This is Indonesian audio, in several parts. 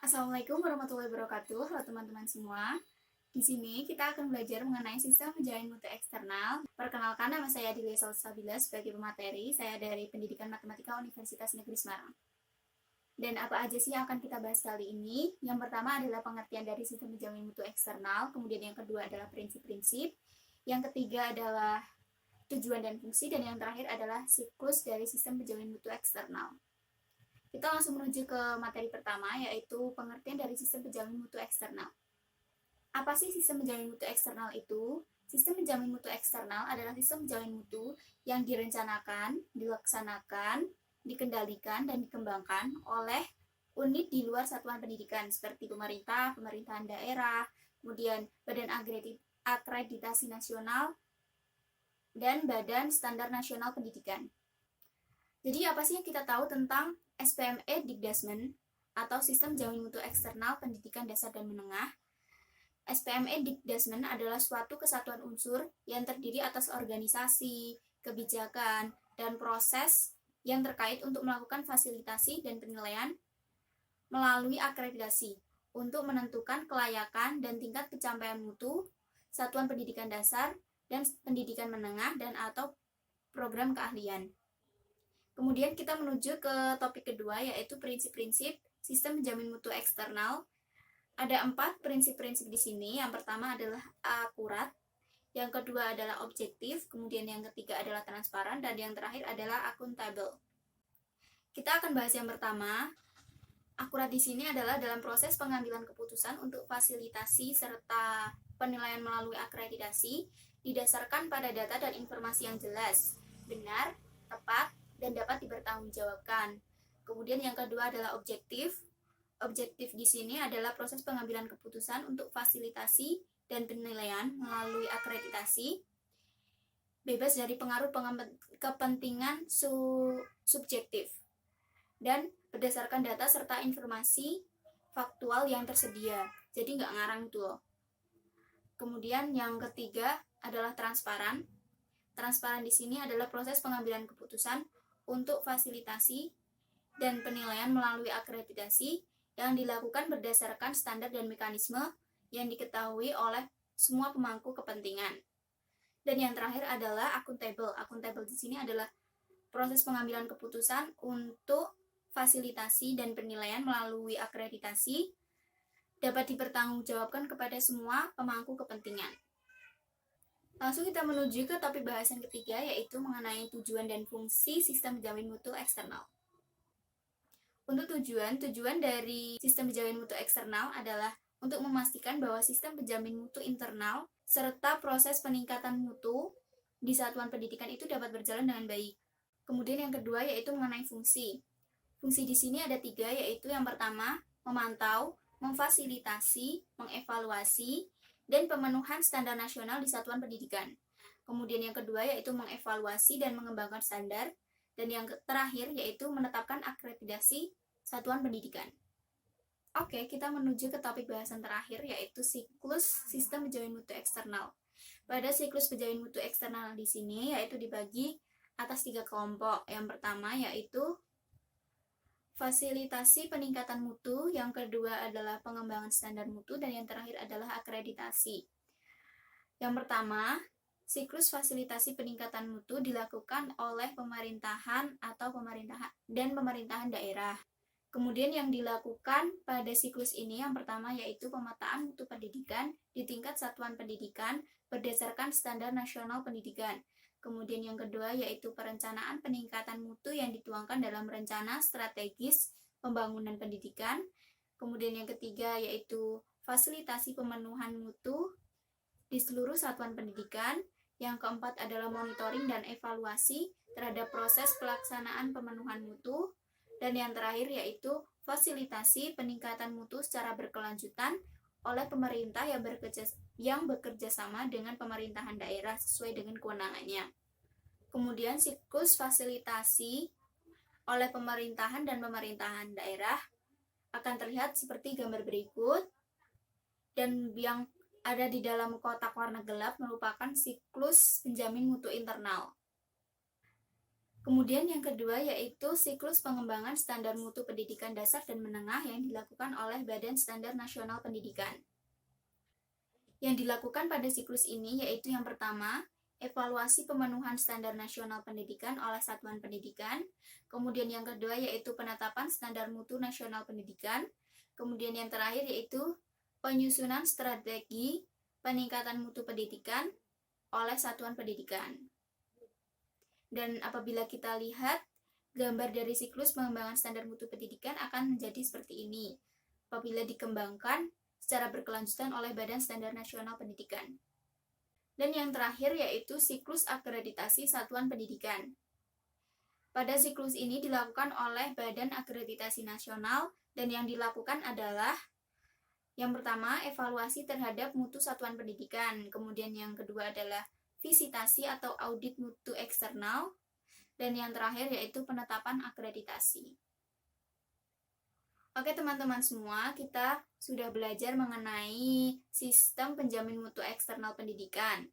Assalamualaikum warahmatullahi wabarakatuh. Halo teman-teman semua. Di sini kita akan belajar mengenai sistem penjalin mutu eksternal. Perkenalkan, nama saya Dilia Salsabila sebagai pemateri. Saya dari Pendidikan Matematika Universitas Negeri Semarang. Dan apa aja sih yang akan kita bahas kali ini? Yang pertama adalah pengertian dari sistem penjalin mutu eksternal. Kemudian yang kedua adalah prinsip-prinsip. Yang ketiga adalah tujuan dan fungsi. Dan yang terakhir adalah siklus dari sistem penjalin mutu eksternal. Kita langsung menuju ke materi pertama, yaitu pengertian dari sistem penjamin mutu eksternal. Apa sih sistem penjamin mutu eksternal itu? Sistem penjamin mutu eksternal adalah sistem penjamin mutu yang direncanakan, dilaksanakan, dikendalikan, dan dikembangkan oleh unit di luar satuan pendidikan seperti pemerintah, pemerintahan daerah, kemudian Badan Akreditasi Nasional, dan Badan Standar Nasional Pendidikan. Jadi apa sih yang kita tahu tentang SPME Dikdasmen atau Sistem Penjamin Mutu Eksternal Pendidikan Dasar dan Menengah? SPME Dikdasmen adalah suatu kesatuan unsur yang terdiri atas organisasi, kebijakan, dan proses yang terkait untuk melakukan fasilitasi dan penilaian melalui akreditasi untuk menentukan kelayakan dan tingkat pencapaian mutu satuan pendidikan dasar dan pendidikan menengah dan atau program keahlian. Kemudian kita menuju ke topik kedua, yaitu prinsip-prinsip sistem penjamin mutu eksternal. Ada 4 prinsip-prinsip di sini. Yang pertama adalah akurat, yang kedua adalah objektif, kemudian yang ketiga adalah transparan, dan yang terakhir adalah akuntabel. Kita akan bahas yang pertama. Akurat di sini adalah dalam proses pengambilan keputusan untuk fasilitasi serta penilaian melalui akreditasi didasarkan pada data dan informasi yang jelas, benar, tepat, dan dapat dipertanggungjawabkan. Kemudian yang kedua adalah objektif. Objektif di sini adalah proses pengambilan keputusan untuk fasilitasi dan penilaian melalui akreditasi, bebas dari pengaruh kepentingan subjektif, dan berdasarkan data serta informasi faktual yang tersedia. Jadi nggak ngarang itu loh. Kemudian yang ketiga adalah transparan. Transparan di sini adalah proses pengambilan keputusan untuk fasilitasi dan penilaian melalui akreditasi yang dilakukan berdasarkan standar dan mekanisme yang diketahui oleh semua pemangku kepentingan. Dan yang terakhir adalah akuntabel. Akuntabel di sini adalah proses pengambilan keputusan untuk fasilitasi dan penilaian melalui akreditasi dapat dipertanggungjawabkan kepada semua pemangku kepentingan. Langsung kita menuju ke topik bahasan ketiga, yaitu mengenai tujuan dan fungsi sistem penjamin mutu eksternal. Untuk tujuan dari sistem penjamin mutu eksternal adalah untuk memastikan bahwa sistem penjamin mutu internal serta proses peningkatan mutu di satuan pendidikan itu dapat berjalan dengan baik. Kemudian yang kedua yaitu mengenai fungsi. Fungsi di sini ada 3, yaitu yang pertama memantau, memfasilitasi, mengevaluasi, dan pemenuhan standar nasional di satuan pendidikan. Kemudian yang kedua yaitu mengevaluasi dan mengembangkan standar. Dan yang terakhir yaitu menetapkan akreditasi satuan pendidikan. Oke, kita menuju ke topik bahasan terakhir, yaitu siklus sistem penjamin mutu eksternal. Pada siklus penjamin mutu eksternal di sini yaitu dibagi atas 3 kelompok. Yang pertama yaitu fasilitasi peningkatan mutu, yang kedua adalah pengembangan standar mutu, dan yang terakhir adalah akreditasi. Yang pertama, siklus fasilitasi peningkatan mutu dilakukan oleh pemerintahan atau pemerintahan daerah. Kemudian yang dilakukan pada siklus ini yang pertama yaitu pemetaan mutu pendidikan di tingkat satuan pendidikan berdasarkan standar nasional pendidikan. Kemudian yang kedua yaitu perencanaan peningkatan mutu yang dituangkan dalam rencana strategis pembangunan pendidikan. Kemudian yang ketiga yaitu fasilitasi pemenuhan mutu di seluruh satuan pendidikan. Yang keempat adalah monitoring dan evaluasi terhadap proses pelaksanaan pemenuhan mutu. Dan yang terakhir yaitu fasilitasi peningkatan mutu secara berkelanjutan oleh pemerintah yang bekerja sama dengan pemerintahan daerah sesuai dengan kewenangannya. Kemudian siklus fasilitasi oleh pemerintahan dan pemerintahan daerah akan terlihat seperti gambar berikut, dan yang ada di dalam kotak warna gelap merupakan siklus penjamin mutu internal. Kemudian yang kedua yaitu siklus pengembangan standar mutu pendidikan dasar dan menengah yang dilakukan oleh Badan Standar Nasional Pendidikan. Yang dilakukan pada siklus ini yaitu yang pertama, evaluasi pemenuhan standar nasional pendidikan oleh satuan pendidikan. Kemudian yang kedua yaitu penetapan standar mutu nasional pendidikan. Kemudian yang terakhir yaitu penyusunan strategi peningkatan mutu pendidikan oleh satuan pendidikan. Dan apabila kita lihat gambar dari siklus pengembangan standar mutu pendidikan akan menjadi seperti ini apabila dikembangkan secara berkelanjutan oleh Badan Standar Nasional Pendidikan. Dan yang terakhir yaitu siklus akreditasi satuan pendidikan. Pada siklus ini dilakukan oleh Badan Akreditasi Nasional dan yang dilakukan adalah yang pertama, evaluasi terhadap mutu satuan pendidikan. Kemudian yang kedua adalah visitasi atau audit mutu eksternal. Dan yang terakhir yaitu penetapan akreditasi. Oke teman-teman semua, kita sudah belajar mengenai sistem penjamin mutu eksternal pendidikan.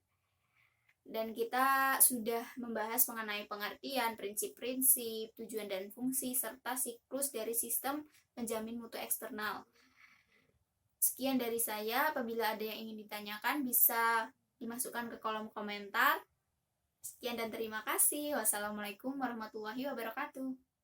Dan kita sudah membahas mengenai pengertian, prinsip-prinsip, tujuan dan fungsi, serta siklus dari sistem penjamin mutu eksternal. Sekian dari saya, apabila ada yang ingin ditanyakan bisa dimasukkan ke kolom komentar. Sekian dan terima kasih. Wassalamualaikum warahmatullahi wabarakatuh.